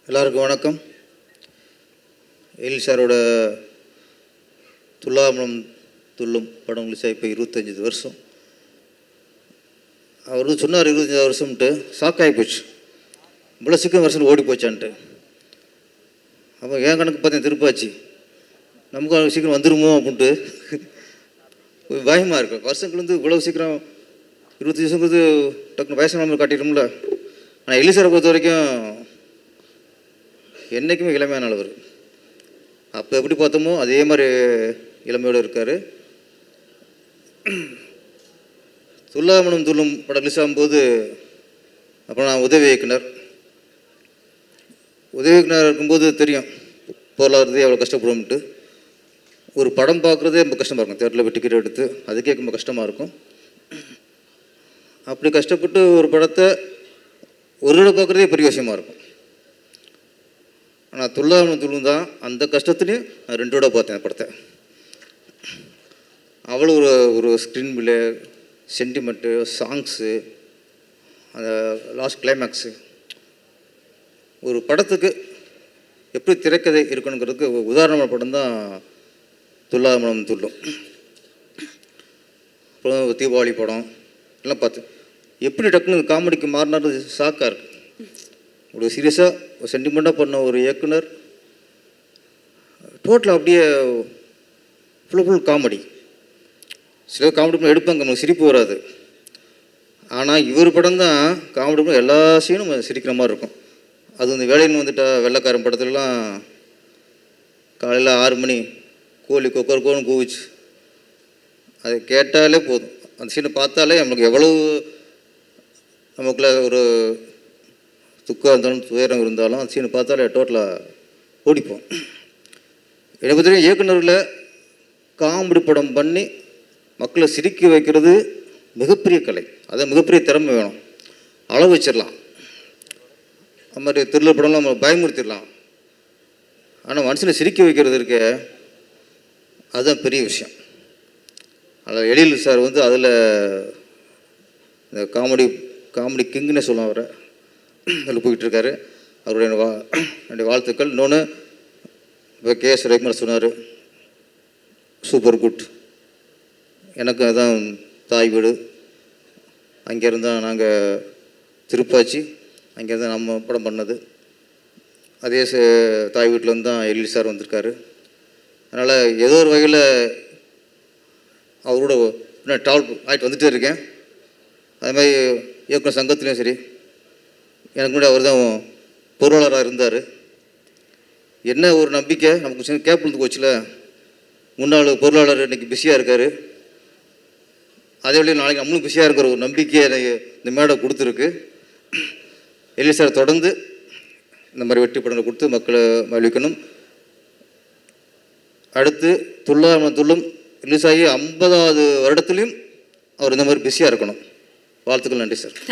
எல்லாருக்கும் வணக்கம். எழில் சாரோட துல்லாமலம் துள்ளும் படம் ரிலீஸ் ஆகி இப்போ 25 வருஷம். அவர் வந்து சொன்னார் 25 வருஷம்ட்டு ஷாக் ஆகி போச்சு. இவ்வளோ சீக்கிரம் வருஷம் ஓடி போச்சான்ட்டு. அப்போ என் கணக்கு பார்த்தேன் திருப்பாச்சு, நமக்கு சீக்கிரம் வந்துடுமோ அப்படின்ட்டு பயமாக இருக்கும். வருஷங்கள் வந்து இவ்வளோ சீக்கிரம் 25 வருஷங்கிறது டக்குனு வயசான காட்டிடும்ல. ஆனால் எழில் சாரை பொறுத்த வரைக்கும் என்றைக்குமே இளமையான அளவர். அப்போ எப்படி பார்த்தோமோ அதே மாதிரி இளமையோடு இருக்கார். துல்லாமலம் துள்ளும் படம் ரிலீஸ் ஆகும்போது அப்போ நான் உதவி இயக்குனர் இருக்கும்போது தெரியும் பொருளாதாரத்தை எவ்வளோ கஷ்டப்படும்ட்டு. ஒரு படம் பார்க்குறதே ரொம்ப கஷ்டமாக இருக்கும். தேட்டரில் போய் டிக்கெட் எடுத்து அதுக்கே ரொம்ப கஷ்டமாக இருக்கும். அப்படி கஷ்டப்பட்டு ஒரு படத்தை ஒரு தடவை பார்க்குறதே பெரிய விஷயமா இருக்கும். ஆனால் துல்லாமலம் துள்ளும் தான் அந்த கஷ்டத்துலேயும் நான் 2 தடவை பார்த்தேன் படத்தை. அவ்வளோ ஒரு ஸ்க்ரீன் பிளே, சென்டிமெண்ட்டு, சாங்ஸு, அந்த லாஸ்ட் கிளைமேக்ஸு, ஒரு படத்துக்கு எப்படி திரைக்கதை இருக்கணுங்கிறதுக்கு உதாரணமான படம் தான் துல்லாமலம் துள்ளும். அப்புறம் தீபாவளி படம் எல்லாம் பார்த்து எப்படி டக்குன்னு காமெடிக்கு மாறினாரு ஷாக்காக இருக்குது. ஒரு சீரியஸாக ஒரு சென்டிமெண்ட்டாக பண்ண ஒரு இயக்குனர் டோட்டலாக அப்படியே ஃபுல் காமெடி. சில காமெடி படம் எடுப்பாங்க, நமக்கு சிரிப்பு வராது. ஆனால் இவர் படம் தான் காமெடி படம் எல்லா சீனும் சிரிக்கிற மாதிரி இருக்கும். அது இந்த வேலைன்னு வந்துட்டால் வெள்ளைக்காரன் படத்துலலாம் காலையில் 6 மணி கோழி கொக்கோன்னு கூவிச்சு, அதை கேட்டாலே போதும். அந்த சீனை பார்த்தாலே நம்மளுக்கு எவ்வளவு நமக்குள்ள ஒரு துக்கம் இருந்தாலும் துயரம் இருந்தாலும் அந்த சீனை பார்த்தாலே டோட்டலாக ஓடிப்போம். என்னை பற்றி இயக்குநரில் காமெடி படம் பண்ணி மக்களை சிரிக்க வைக்கிறது மிகப்பெரிய கலை. அதை மிகப்பெரிய திறமை வேணும். அளவு வச்சிடலாம், அது மாதிரி த்ரில்லர் படம்லாம் நம்ம பயமுறுத்திடலாம். ஆனால் மனுஷனை சிரிக்க வைக்கிறது இருக்க அதுதான் பெரிய விஷயம். அதில் எழில் சார் வந்து அதில் இந்த காமெடி கிங்குன்னே சொல்லுவோம். அவரை அதில் போயிட்டுருக்காரு. அவருடைய வாழ்த்துக்கள். இன்னொன்று இப்போ கேஎஸ் ரவிக்குமார் சொன்னார், சூப்பர் குட். எனக்கு அதுதான் தாய் வீடு. அங்கேருந்தான் நாங்கள் திருப்பாச்சி, அங்கேருந்தான் நம்ம படம் பண்ணது. அதே தாய் வீட்டிலேருந்து தான் எழில் சார் வந்திருக்காரு. அதனால் ஏதோ ஒரு வகையில் அவரோட இன்னும் ட்ராவல் ஆகிட்டு வந்துகிட்டே இருக்கேன். அதுமாதிரி இயக்குனர் சங்கத்துலேயும் சரி, எனக்கு கூட அவர் தான் பொருளாளராக இருந்தார். என்ன ஒரு நம்பிக்கை நமக்கு சின்ன கேப் இருந்து போச்சுல. முன்னாள் பொருளாளர் இன்றைக்கி பிஸியாக இருக்கார். அதே வழியில் நாளைக்கு நம்மளும் பிஸியாக இருக்கிற ஒரு நம்பிக்கையை எனக்கு இந்த மேடை கொடுத்துருக்கு. எழில் சார் தொடர்ந்து இந்த மாதிரி வெற்றி படங்களை கொடுத்து மக்களை மகிழ்விக்கணும். அடுத்து துல்லாமலம் துள்ளும் ரிலீஸ் ஆகி 50வது வருடத்துலையும் அவர் இந்த மாதிரி பிஸியாக இருக்கணும். வாழ்த்துக்கள். நன்றி சார்.